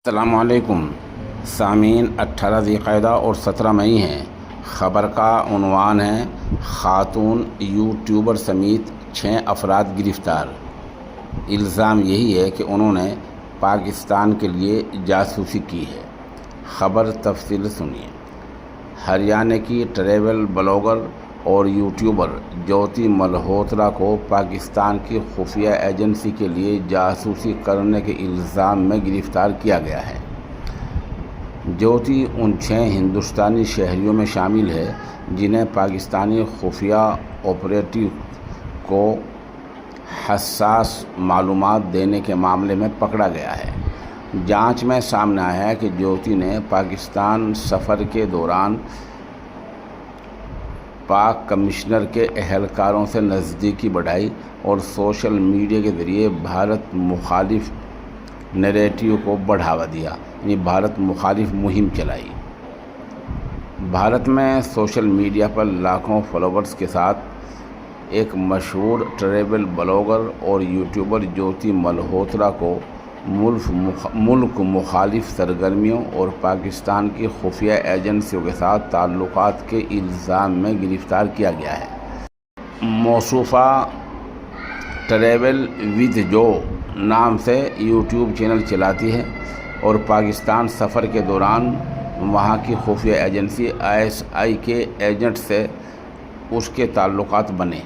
السلام علیکم سامعین، 18 ذی القعدہ اور 17 مئی ہیں۔ خبر کا عنوان ہے خاتون یوٹیوبر سمیت 6 افراد گرفتار۔ الزام یہی ہے کہ انہوں نے پاکستان کے لیے جاسوسی کی ہے۔ خبر تفصیل سنیے۔ ہریانہ کی ٹریول بلاگر اور یوٹیوبر جیوتی ملہوترا کو پاکستان کی خفیہ ایجنسی کے لیے جاسوسی کرنے کے الزام میں گرفتار کیا گیا ہے۔ جیوتی ان 6 ہندوستانی شہریوں میں شامل ہے جنہیں پاکستانی خفیہ آپریٹو کو حساس معلومات دینے کے معاملے میں پکڑا گیا ہے۔ جانچ میں سامنے آیا ہے کہ جیوتی نے پاکستان سفر کے دوران پاک کمشنر کے اہلکاروں سے نزدیکی بڑھائی اور سوشل میڈیا کے ذریعے بھارت مخالف نیریٹو کو بڑھاوا دیا، یعنی بھارت مخالف مہم چلائی۔ بھارت میں سوشل میڈیا پر لاکھوں فالوورز کے ساتھ ایک مشہور ٹریول بلاگر اور یوٹیوبر جیوتی ملہوترا کو ملک مخالف سرگرمیوں اور پاکستان کی خفیہ ایجنسیوں کے ساتھ تعلقات کے الزام میں گرفتار کیا گیا ہے۔ موصوفہ ٹریول ود جو نام سے یوٹیوب چینل چلاتی ہے اور پاکستان سفر کے دوران وہاں کی خفیہ ایجنسی ISI کے ایجنٹ سے اس کے تعلقات بنے۔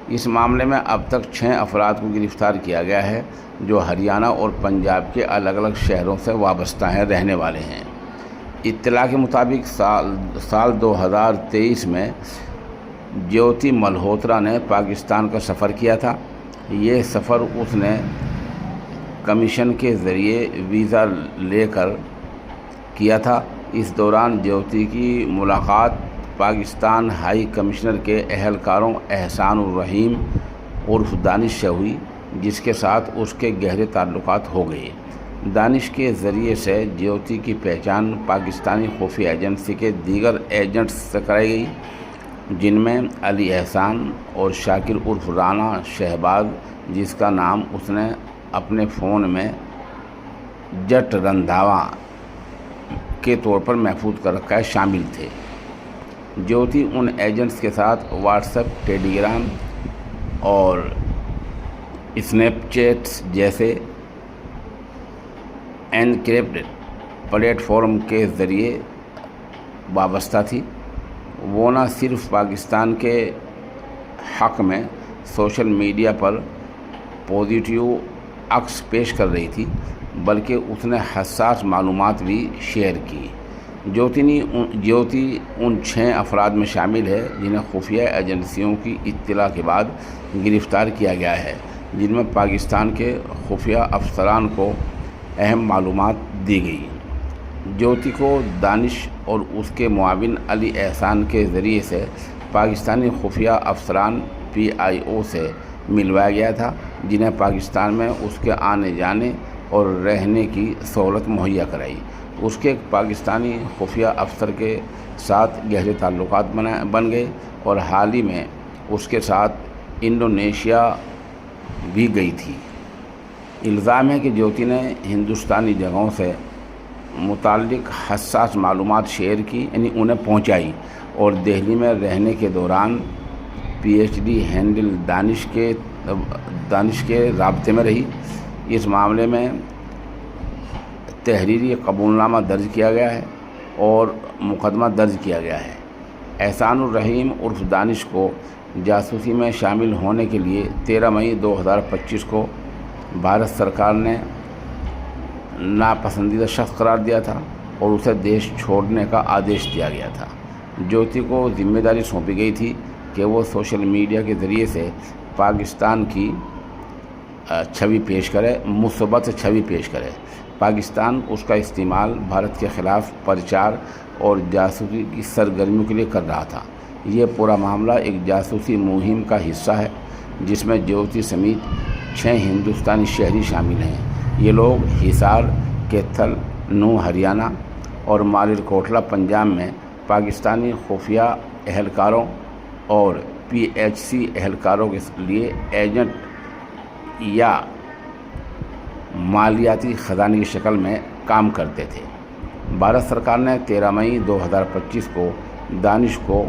اس معاملے میں اب تک 6 افراد کو گرفتار کیا گیا ہے جو ہریانہ اور پنجاب کے الگ الگ شہروں سے وابستہ رہنے والے ہیں۔ اطلاع کے مطابق سال 2023 میں جیوتی ملہوترا نے پاکستان کا سفر کیا تھا۔ یہ سفر اس نے کمیشن کے ذریعے ویزا لے کر کیا تھا۔ اس دوران جیوتی کی ملاقات پاکستان ہائی کمشنر کے اہلکاروں احسان الرحیم عرف دانش سے ہوئی، جس کے ساتھ اس کے گہرے تعلقات ہو گئے۔ دانش کے ذریعے سے جیوتی کی پہچان پاکستانی خفیہ ایجنسی کے دیگر ایجنٹس سے کرائی گئی، جن میں علی احسان اور شاکر عرف رانا شہباز، جس کا نام اس نے اپنے فون میں جٹ رندھاوا کے طور پر محفوظ کر رکھا ہے، شامل تھے۔ جیوتی ان ایجنٹس کے ساتھ واٹس ایپ، ٹیلی گرام اور اسنیپ چیٹ جیسے انکرپٹڈ پلیٹ فارم کے ذریعے وابستہ تھی۔ وہ نہ صرف پاکستان کے حق میں سوشل میڈیا پر پازیٹیو عکس پیش کر رہی تھی، بلکہ اس نے حساس معلومات بھی شیئر کی۔ جیوتی ان 6 افراد میں شامل ہے جنہیں خفیہ ایجنسیوں کی اطلاع کے بعد گرفتار کیا گیا ہے، جن میں پاکستان کے خفیہ افسران کو اہم معلومات دی گئی۔ جیوتی کو دانش اور اس کے معاون علی احسان کے ذریعے سے پاکستانی خفیہ افسران PIO سے ملوایا گیا تھا، جنہیں پاکستان میں اس کے آنے جانے اور رہنے کی سہولت مہیا کرائی۔ اس کے پاکستانی خفیہ افسر کے ساتھ گہرے تعلقات بن گئے اور حال ہی میں اس کے ساتھ انڈونیشیا بھی گئی تھی۔ الزام ہے کہ جیوتی نے ہندوستانی جگہوں سے متعلق حساس معلومات شیئر کی، یعنی انہیں پہنچائی، اور دہلی میں رہنے کے دوران PhD ہینڈل دانش کے رابطے میں رہی۔ اس معاملے میں تحریری قبول نامہ درج کیا گیا ہے اور مقدمہ درج کیا گیا ہے۔ احسان الرحیم عرف دانش کو جاسوسی میں شامل ہونے کے لیے 13 مئی 2025 کو بھارت سرکار نے ناپسندیدہ شخص قرار دیا تھا اور اسے دیش چھوڑنے کا آدیش دیا گیا تھا۔ جیوتی کو ذمہ داری سونپی گئی تھی کہ وہ سوشل میڈیا کے ذریعے سے پاکستان کی چھوی پیش کرے، مثبت چھوی پیش کرے۔ پاکستان اس کا استعمال بھارت کے خلاف پرچار اور جاسوسی کی سرگرمیوں کے لیے کر رہا تھا۔ یہ پورا معاملہ ایک جاسوسی مہم کا حصہ ہے جس میں جیوتی سمیت 6 ہندوستانی شہری شامل ہیں۔ یہ لوگ ہسار، کیتھل، نو ہریانہ اور مالر کوٹلا پنجاب میں پاکستانی خفیہ اہلکاروں اور PHC اہلکاروں کے لیے ایجنٹ یا مالیاتی خزانے کی شکل میں کام کرتے تھے۔ بھارت سرکار نے 13 مئی 2025 کو دانش کو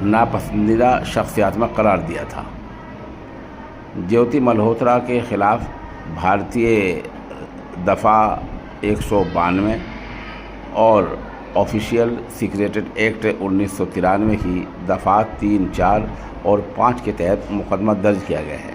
ناپسندیدہ شخصیات میں قرار دیا تھا۔ جیوتی ملہوترا کے خلاف بھارتی دفعہ 192 اور آفیشیل سیکریٹریٹ ایکٹ 1993 کی دفعات 3، 4 اور 5 کے تحت مقدمہ درج کیا گیا ہے۔